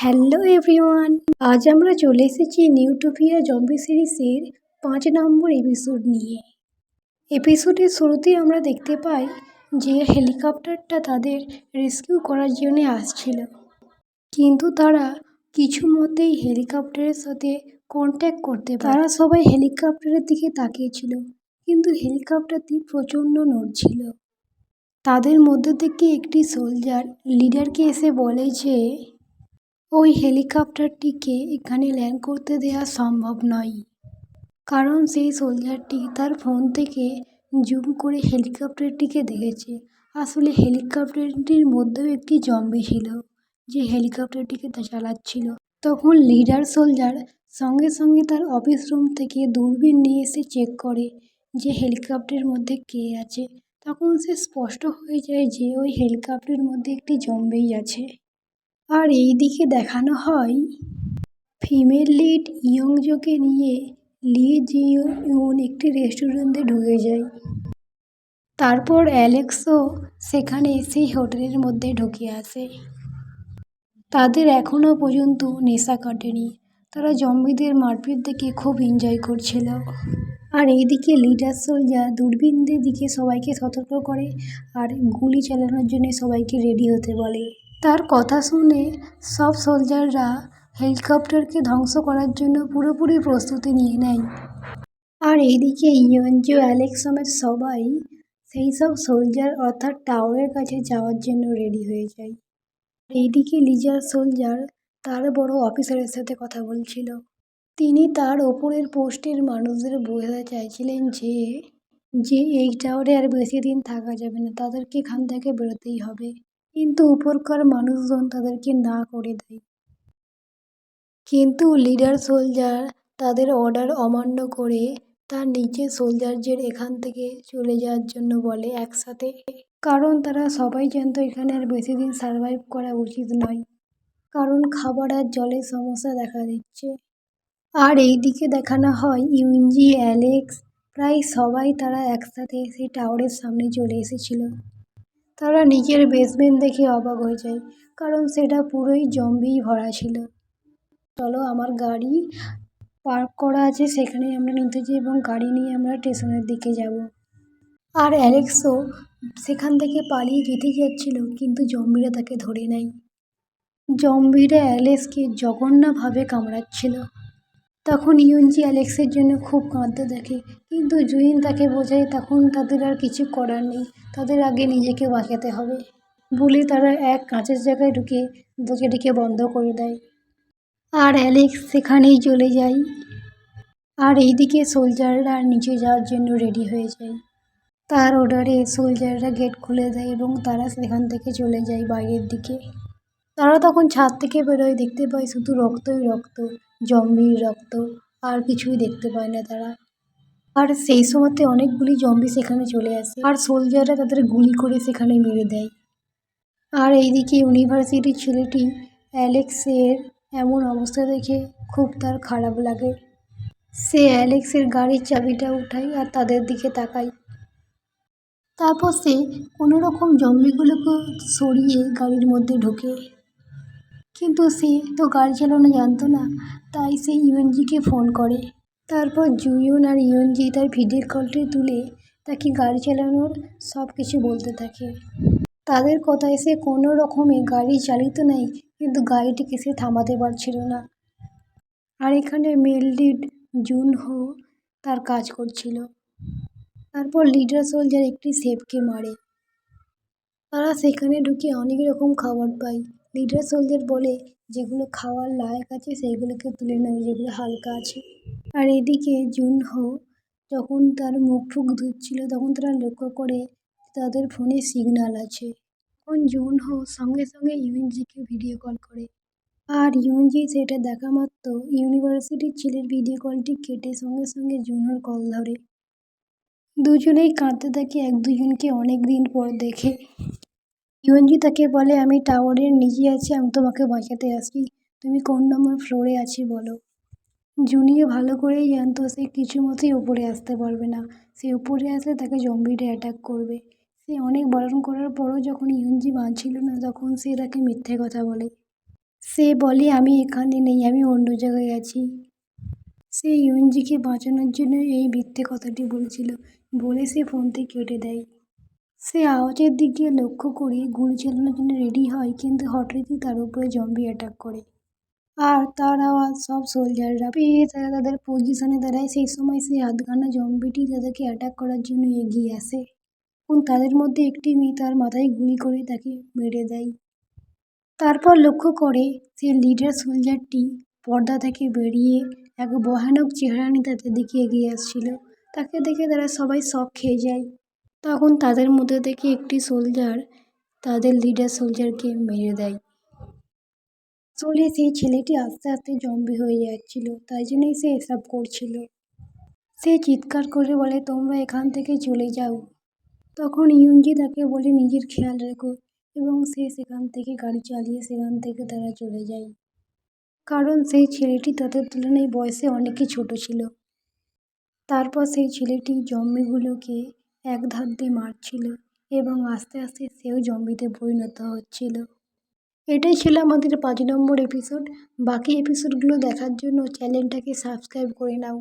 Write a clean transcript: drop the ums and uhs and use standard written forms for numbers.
Hello everyone, আজ আমরা চলে এসেছি নিউটোপিয়া জম্বি সিরিজের 5 নম্বর এপিসোড নিয়ে। এপিসোডের শুরুতেই আমরা দেখতে পাই যে হেলিকপ্টারটা তাদের রেস্কিউ করার জন্য আসছিল, কিন্তু তারা কিছু মতেই হেলিকপ্টারের সাথে কন্ট্যাক্ট করতে পারে। তারা সবাই হেলিকপ্টারের দিকে তাকিয়েছিল, কিন্তু হেলিকপ্টারটি প্রচণ্ড নড়ছিল। তাদের মধ্যে থেকে একটি সোলজার লিডারকে এসে বলে যে ওই হেলিকপ্টারটিকে এখানে ল্যান্ড করতে দেওয়া সম্ভব নয়, কারণ সেই সোলজারটি তার ফোন থেকে জুম করে হেলিকপ্টারটিকে দেখেছে। আসলে হেলিকপ্টারটির মধ্যেও একটি জম্বি ছিল যে হেলিকপ্টারটিকে চালাচ্ছিল। তখন লিডার সোলজার সঙ্গে সঙ্গে তার অফিস রুম থেকে দূরবীন নিয়ে এসে চেক করে যে হেলিকপ্টারের মধ্যে কে আছে। তখন সে স্পষ্ট হয়ে যায় যে ওই হেলিকপ্টারের মধ্যে একটি জম্বি আছে। আর এই দিকে দেখানো হয় ফিমেল লিড ইয়ংজোকে নিয়ে লি জি-ইউন একটি রেস্টুরেন্টে ঢুকে যায়। তারপর অ্যালেক্সও সেখানে সেই হোটেলের মধ্যে ঢুকে আসে। তাদের এখনও পর্যন্ত নেশা কাটেনি, তারা জম্বিদের মারপিট দেখে খুব এনজয় করছিল। আর এইদিকে লিডার সোলজার দূরবীনদের দিকে সবাইকে সতর্ক করে আর গুলি চালানোর জন্য সবাইকে রেডি হতে বলে। তার কথা শুনে সব সোলজাররা হেলিকপ্টারকে ধ্বংস করার জন্য পুরোপুরি প্রস্তুতি নিয়ে নেয়। আর এইদিকে ইয়ঞ্জো, অ্যালেক্স সমেত সবাই সেই সব সোলজার অর্থাৎ টাওয়ারের কাছে যাওয়ার জন্য রেডি হয়ে যায়। এইদিকে লিডার সোলজার তার বড় অফিসারের সাথে কথা বলছিল। তিনি তার ওপরের পোস্টের মানুষদের বোঝাতে চাইছিলেন যে এই টাওয়ারে আর বেশি দিন থাকা যাবে না, তাদেরকে এখান থেকে বেরোতেই হবে। কিন্তু উপরকার মানুষজন তাদেরকে না করে দেয়। কিন্তু লিডার সোলজার তাদের অর্ডার অমান্য করে তার নিচের সোলজারদের এখান থেকে চলে যাওয়ার জন্য বলে একসাথে, কারণ তারা সবাই জানতো এখানে আর বেশি দিন সার্ভাইভ করা উচিত নয়, কারণ খাবার আর জলের সমস্যা দেখা দিচ্ছে। আর এই দিকে দেখানো হয় ইউনজি, অ্যালেক্স, প্রায় সবাই তারা একসাথে সেই টাওয়ারের সামনে চলে এসেছিল। তারা নিজের বেসমেন্ট দেখে অবাক হয়ে যায়, কারণ সেটা পুরোই জম্বি ভরা ছিল। চলো, আমার গাড়ি পার্ক করা আছে, সেখানে আমরা নিতে যাই এবং গাড়ি নিয়ে আমরা স্টেশনের দিকে যাব। আর অ্যালেক্সও সেখান থেকে পালিয়ে যেতে যাচ্ছিল, কিন্তু জম্বিরা তাকে ধরে নেয়। জম্বিরা অ্যালেক্সকে জঘন্যভাবে কামড়াচ্ছিল। তখন ইউনজি অ্যালেক্সের জন্য খুব কাঁদতে থাকে, কিন্তু জুইন তাকে বোঝায় তখন তাদের আর কিছু করার নেই, তাদের আগে নিজেকে বাঁচাতে হবে বলে তারা এক কাঁচের জায়গায় ঢুকে দরজাটিকে বন্ধ করে দেয়। আর অ্যালেক্স সেখানেই চলে যায়। আর এইদিকে সোলজাররা নিচে যাওয়ার জন্য রেডি হয়ে যায়। তার অর্ডারে সোলজাররা গেট খুলে দেয় এবং তারা সেখান থেকে চলে যায় বাইরের দিকে। তারা তখন ছাদ থেকে বেরোয়, দেখতে পায় শুধু রক্তই রক্ত, জম্বির রক্ত, আর কিছুই দেখতে পায় না তারা। আর সেই সময়তে অনেকগুলি জম্বি সেখানে চলে আসে আর সোলজাররা তাদের গুলি করে সেখানে মেরে দেয়। আর এইদিকে ইউনিভার্সিটির ছেলেটি অ্যালেক্সের এমন অবস্থা দেখে খুব তার খারাপ লাগে। সে অ্যালেক্সের গাড়ির চাবিটা উঠায় আর তাদের দিকে তাকায়। তারপর সে কোনো রকম জম্বিগুলোকে সরিয়ে গাড়ির মধ্যে ঢোকে, কিন্তু সে তো গাড়ি চালানো জানতো না, তাই সে ইউএনজিকে ফোন করে। তারপর জুইয়ন আর ইউএনজি তার ভিডিও কলটি তুলে তাকে গাড়ি চালানোর সব কিছু বলতে থাকে। তাদের কথায় সে কোনো রকমে গাড়ি চালিত নেয়, কিন্তু গাড়িটিকে সে থামাতে পারছিল না। আর এখানে মেল লিড জুনহো তার কাজ করছিল। তারপর লিডার সোলজার একটি শেফকে মারে। তারা সেখানে ঢুকে অনেক রকম খাবার পায়। লিডার সোলজার বলে যেগুলো খাওয়ার লায়ক আছে সেইগুলোকে তুলে নেয়, যেগুলো হালকা আছে। আর এদিকে জুনহো যখন তার মুখ টুক ধুচ্ছিল তখন তারা লক্ষ্য করে তাদের ফোনে সিগন্যাল আছে। তখন জুনহো সঙ্গে সঙ্গে ইউএনজিকে ভিডিও কল করে। আর ইউএনজি সেটা দেখা মাত্র ইউনিভার্সিটির ছেলের ভিডিও কলটি কেটে সঙ্গে সঙ্গে জুনহোর কল ধরে। দুজনেই কাঁদতে থাকে এক দুজনকে অনেক দিন পর দেখে। ইউএনজি তাকে বলে, আমি টাওয়ারের নিচে আছি, আমি তোমাকে বাঁচাতে আসছি, তুমি কোন নম্বর ফ্লোরে আছি বলো। জুনিও ভালো করেই জানতো সে কিছু মতেই ওপরে আসতে পারবে না, সে উপরে আসলে তাকে জম্বিটা অ্যাটাক করবে। সে অনেক বারণ করার পরও যখন ইউএনজি মানছিল না, তখন সে তাকে মিথ্যে কথা বলে। সে বলে আমি এখানে নেই, আমি অন্য জায়গায় আছি। সে ইউনজিকে বাঁচানোর জন্য এই মিথ্যে কথাটি বলেছিল বলে সে ফোনটি কেটে দেয়। সে আওয়াজের দিকে লক্ষ্য করে গুলি চালানোর জন্য রেডি হয়, কিন্তু হঠাৎই তার উপরে জম্বি অ্যাটাক করে। আর তার আওয়াজ সব সোলজাররা পেয়ে তারা তাদের পজিশনে দাঁড়ায়। সেই সময় সেই আধখানা জম্বিটি তাদেরকে অ্যাটাক করার জন্য এগিয়ে আসে এবং তাদের মধ্যে একটি মেয়ে তার মাথায় গুলি করে তাকে মেরে দেয়। তারপর লক্ষ্য করে সে লিডার সোলজারটি পর্দা থেকে বেরিয়ে এক ভয়ানক চেহারা নিয়ে তাদের দিকে এগিয়ে আসছিল। তাকে দেখে তারা সবাই শক খেয়ে যায়। তখন তাদের মধ্যে থেকে একটি সোলজার তাদের লিডার সোলজারকে মেরে দেয়। আসলে সেই ছেলেটি আস্তে আস্তে জম্বি হয়ে যাচ্ছিল, তাই জন্যই সে এসব করছিল। সে চিৎকার করে বলে তোমরা এখান থেকে চলে যাও। তখন ইউনজি তাকে বলে নিজের খেয়াল রেখো এবং সে সেখান থেকে গাড়ি চালিয়ে সেখান থেকে তারা চলে যায়। কারণ সেই ছেলেটি তাদের তুলনায় বয়সে অনেকই ছোট ছিল। তারপর সেই ছেলেটি জম্বিগুলোকে এক ধার দিয়ে মারছিল এবং আস্তে আস্তে সেও জম্বিতে পরিণত হচ্ছিল। এটাই ছিল আমাদের 5 নম্বর এপিসোড। বাকি এপিসোডগুলো দেখার জন্য চ্যানেলটাকে সাবস্ক্রাইব করে নাও।